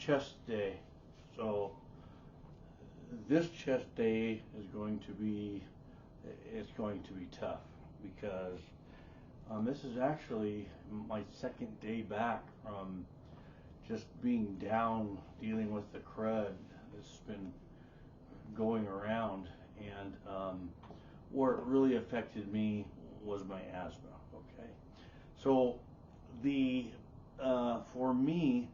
chest day. So this chest day is going to be tough because this is actually my second day back from just being down dealing with the crud that's been going around, and where it really affected me was my asthma. Okay, so the for me,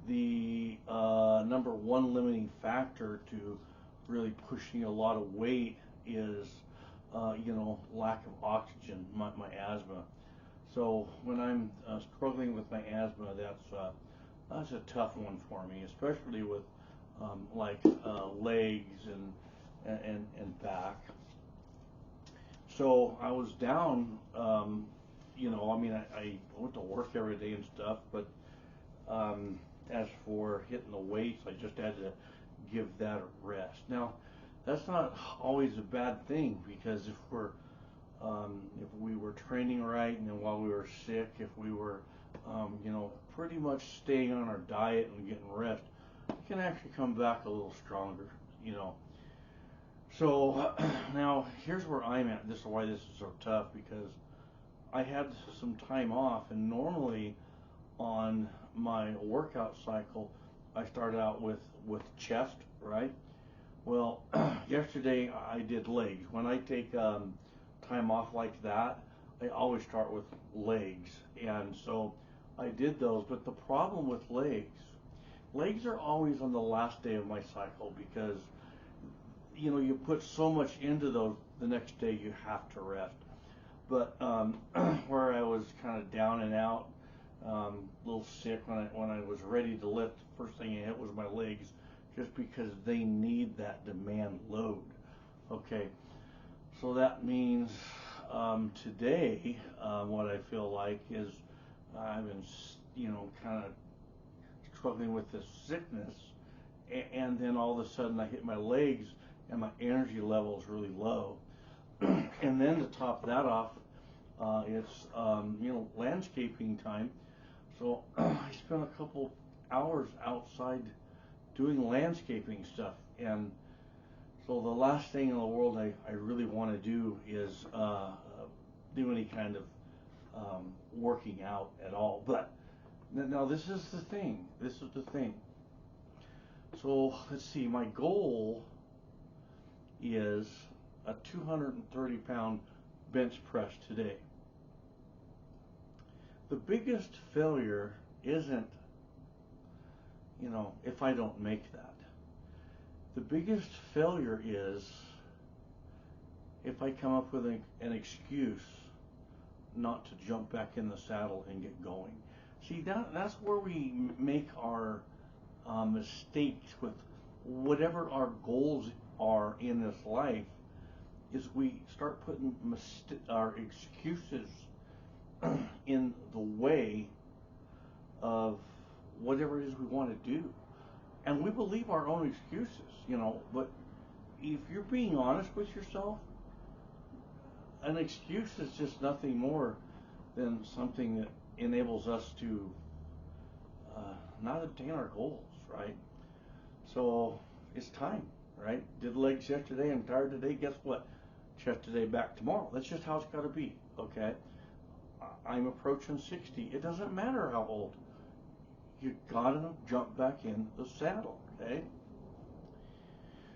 the number one limiting factor to really pushing a lot of weight is lack of oxygen, my asthma. So when I'm struggling with my asthma, that's a tough one for me, especially with legs and back. So I was down, I went to work every day and stuff, but as for hitting the weights, I just had to give that a rest. Now, that's not always a bad thing, because if we were training right, and then while we were sick, if we were, pretty much staying on our diet and getting rest, we can actually come back a little stronger. So now here's where I'm at. This is why this is so tough, because I had some time off, and normally on my workout cycle, I start out with chest, right? Well, yesterday I did legs. When I take time off like that, I always start with legs, and so I did those. But the problem with legs are always on the last day of my cycle, because you put so much into those, the next day you have to rest. But where I was kind of down and out, a little sick, when I was ready to lift, first thing I hit was my legs, just because they need that demand load. Okay, so that means today, what I feel like is I've been, kind of struggling with this sickness, and then all of a sudden I hit my legs, and my energy level is really low. And then to top that off, it's landscaping time. So I spent a couple hours outside doing landscaping stuff, and so the last thing in the world I really want to do is do any kind of working out at all. But now this is the thing. So let's see. My goal is a 230-pound bench press today. The biggest failure isn't, if I don't make that. The biggest failure is if I come up with an excuse not to jump back in the saddle and get going. See, that's where we make our mistakes with whatever our goals are in this life, is we start putting our excuses in the way of whatever it is we want to do. And we believe our own excuses, but if you're being honest with yourself, an excuse is just nothing more than something that enables us to not attain our goals, right? So it's time, right? Did legs yesterday, I'm tired today, guess what? Chest today, back tomorrow. That's just how it's got to be, okay? I'm approaching 60. It doesn't matter how old. You gotta jump back in the saddle, okay?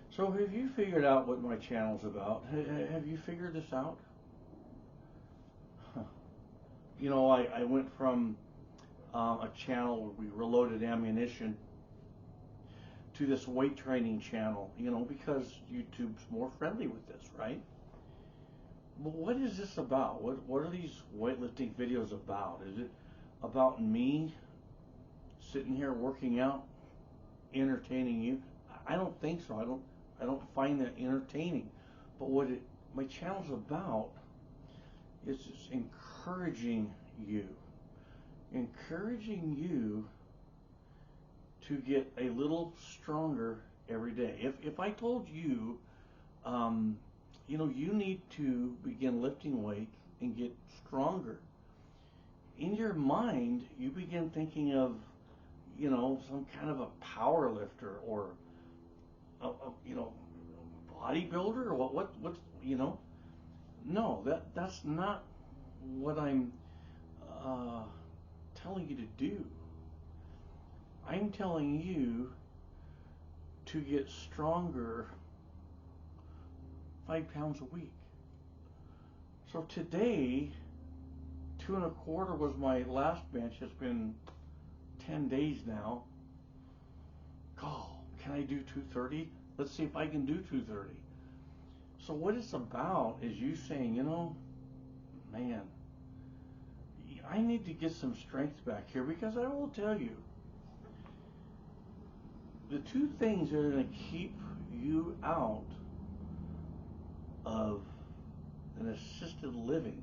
So have you figured out what my channel's about? Have you figured this out? Huh. I went from a channel where we reloaded ammunition to this weight training channel, because YouTube's more friendly with this, right? But what is this about? What are these weightlifting videos about? Is it about me sitting here working out, entertaining you? I don't think so. I don't find that entertaining. But what my channel's about is just encouraging you to get a little stronger every day. If I told you, you need to begin lifting weights and get stronger, in your mind, you begin thinking of, some kind of a power lifter or bodybuilder or what's. No, that's not what I'm uh, telling you to do. I'm telling you to get stronger 5 pounds a week. So today, 2.25 was my last bench. It's been 10 days now. Oh, can I do 230? Let's see if I can do 230. So what it's about is you saying, man, I need to get some strength back here, because I will tell you, the two things that are going to keep you out of an assisted living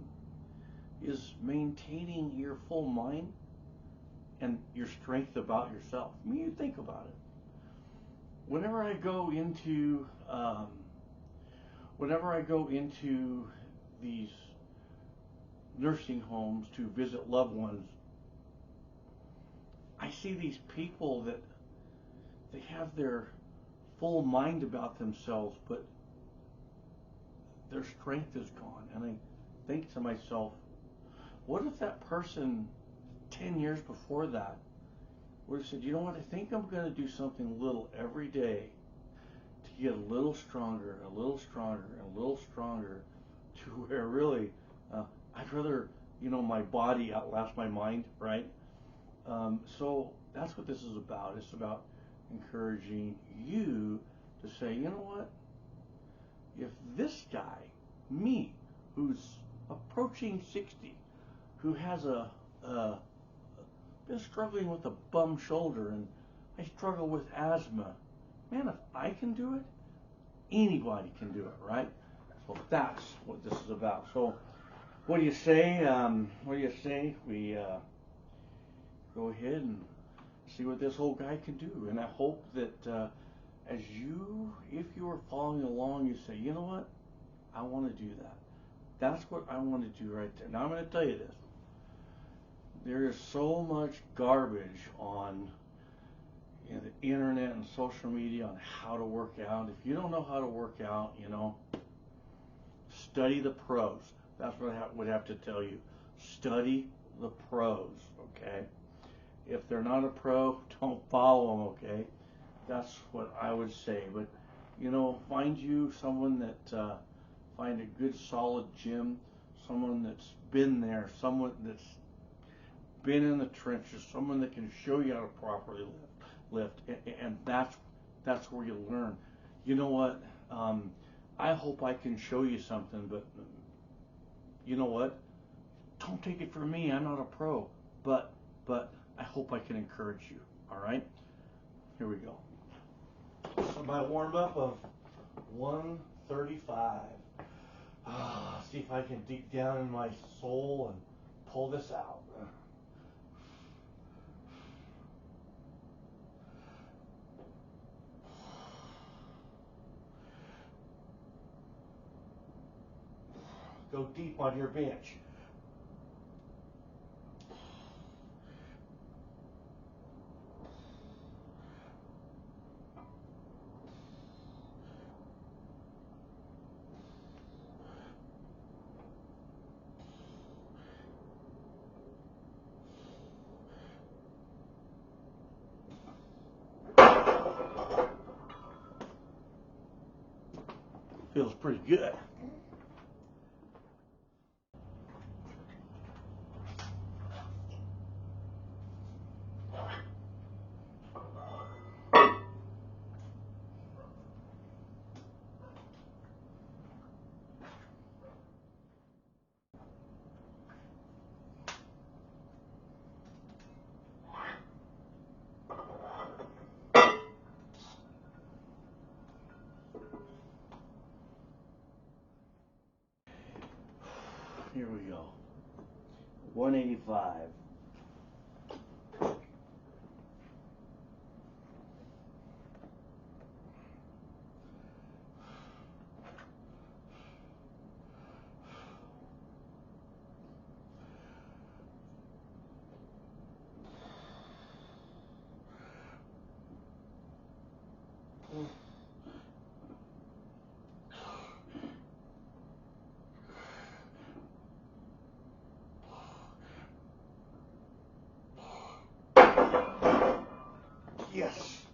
is maintaining your full mind and your strength about yourself. I mean, you think about it. Whenever I go into these nursing homes to visit loved ones, I see these people that they have their full mind about themselves, but their strength is gone. And I think to myself, what if that person 10 years before that would have said, you know what, I think I'm going to do something little every day to get a little stronger, a little stronger, and a little stronger, to where really I'd rather, my body outlast my mind, right? So that's what this is about. It's about encouraging you to say, you know what, if this guy, me, who's approaching 60, who has been struggling with a bum shoulder, and I struggle with asthma, man, if I can do it, anybody can do it, right? So that's what this is about. So what do you say? We go ahead and see what this old guy can do. And I hope that if you are following along, you say, you know what, I want to do that. That's what I want to do right there. Now I'm going to tell you this. There is so much garbage on the internet and social media on how to work out. If you don't know how to work out, study the pros. That's what I would have to tell you. Study the pros, okay? If they're not a pro, don't follow them, okay? That's what I would say. But, find you someone find a good solid gym, someone that's been there, someone that's been in the trenches, someone that can show you how to properly lift, and that's where you learn. You know what? I hope I can show you something, but you know what? Don't take it from me. I'm not a pro, but I hope I can encourage you. All right? Here we go. So my warm up of 135. See if I can dig down in my soul and pull this out. Go deep on your bench. Feels pretty good. Here we go. 185. Yes.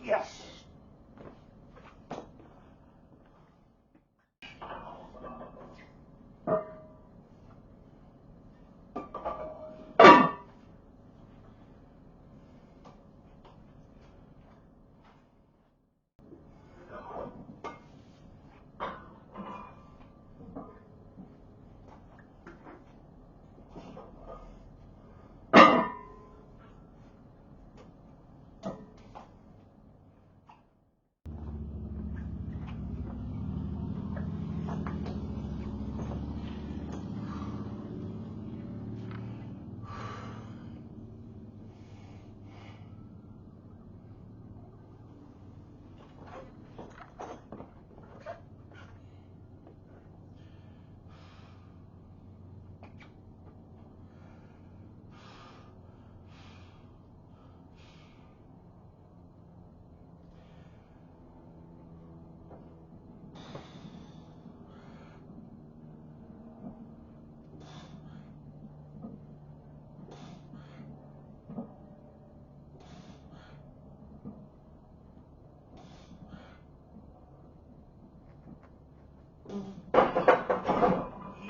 Yes.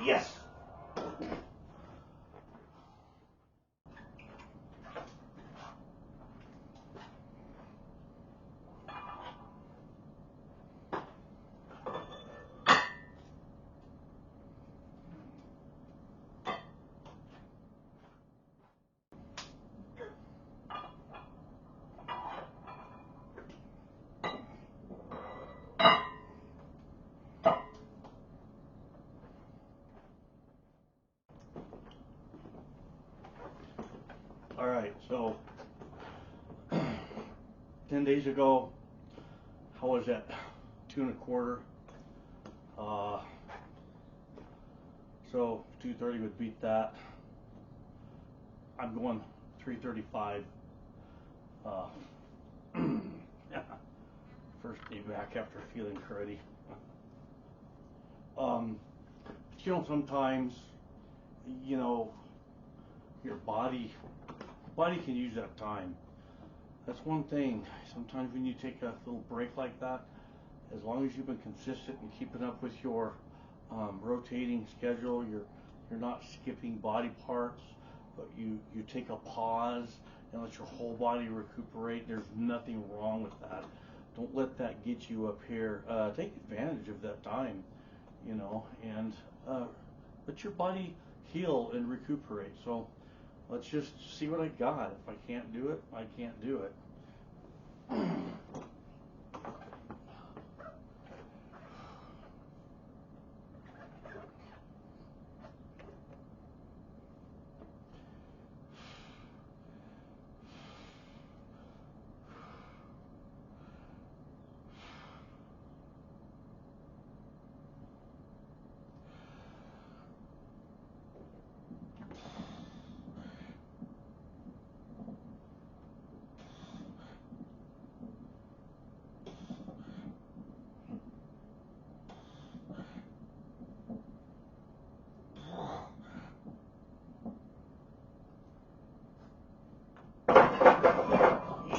Yes. All right, so 10 days ago, how was that? 2 1/4. Uh, so 230 would beat that. I'm going 335. Uh, first day back after feeling cruddy. Sometimes, you know, your body can use that time. That's one thing. Sometimes when you take a little break like that, as long as you've been consistent and keeping up with your rotating schedule, you're not skipping body parts, but you take a pause and let your whole body recuperate. There's nothing wrong with that. Don't let that get you up here. Take advantage of that time, and let your body heal and recuperate. So let's just see what I got. If I can't do it, I can't do it.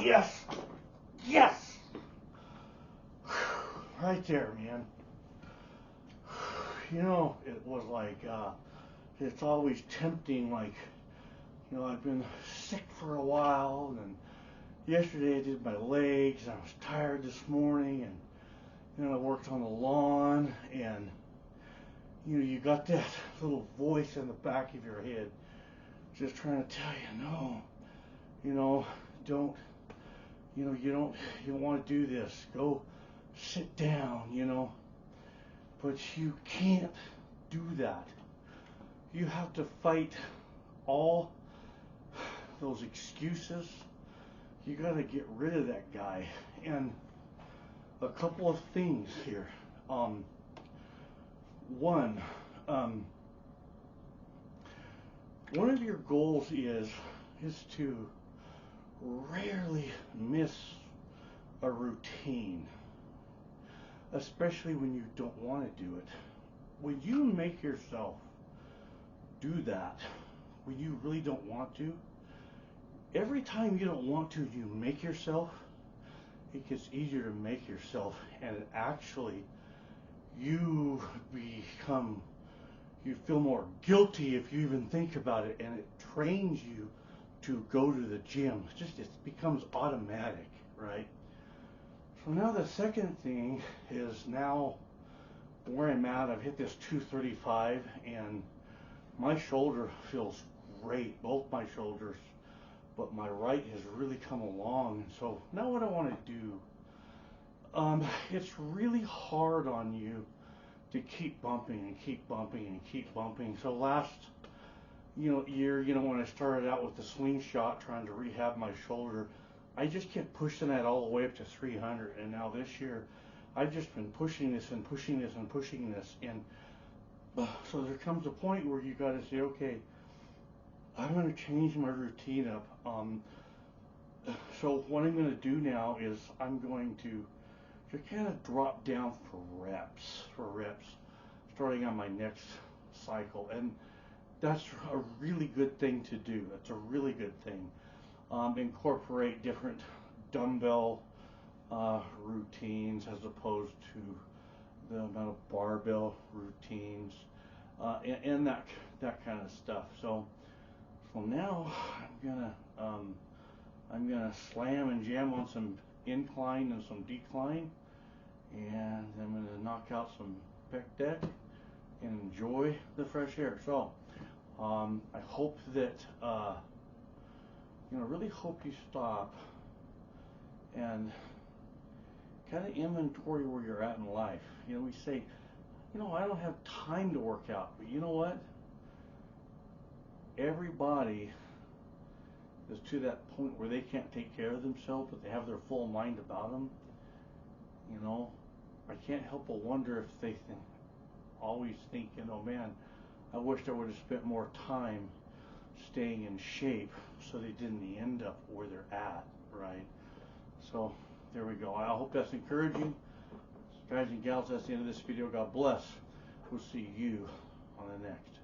Yes. Yes. Right there, man. You know, it was like, it's always tempting, like, you know, I've been sick for a while, and yesterday I did my legs, and I was tired this morning, and then I worked on the lawn, and, you know, you got that little voice in the back of your head just trying to tell you, no, you know, don't, you know, you don't want to do this. Go sit down, you know. But you can't do that. You have to fight all those excuses. You got to get rid of that guy. And a couple of things here. One of your goals is to rarely miss a routine, especially when you don't want to do it. When you make yourself do that, when you really don't want to, every time you don't want to, you make yourself, it gets easier to make yourself, and it actually, you feel more guilty if you even think about it, and it trains you to go to the gym. It becomes automatic, right? So now the second thing is, now where I'm at, I've hit this 235, and my shoulder feels great, both my shoulders, but my right has really come along. So now what I want to do, it's really hard on you to keep bumping and keep bumping and keep bumping. So last, year, when I started out with the slingshot trying to rehab my shoulder, I just kept pushing that all the way up to 300. And now this year, I've just been pushing this and pushing this and pushing this. And so there comes a point where you got to say, okay, I'm going to change my routine up. So what I'm going to do now is I'm going to kind of drop down for reps, starting on my next cycle. And that's a really good thing to do. That's a really good thing. Incorporate different dumbbell routines as opposed to the amount of barbell routines, and that kind of stuff. So now I'm gonna slam and jam on some incline and some decline, and I'm gonna knock out some pec deck and enjoy the fresh air. So I hope that really hope you stop and kind of inventory where you're at in life. We say, I don't have time to work out, but you know what? Everybody is to that point where they can't take care of themselves, but they have their full mind about them. I can't help but wonder if they always think, man, I wish I would have spent more time staying in shape so they didn't end up where they're at, right? So there we go. I hope that's encouraging. Guys and gals, that's the end of this video. God bless. We'll see you on the next.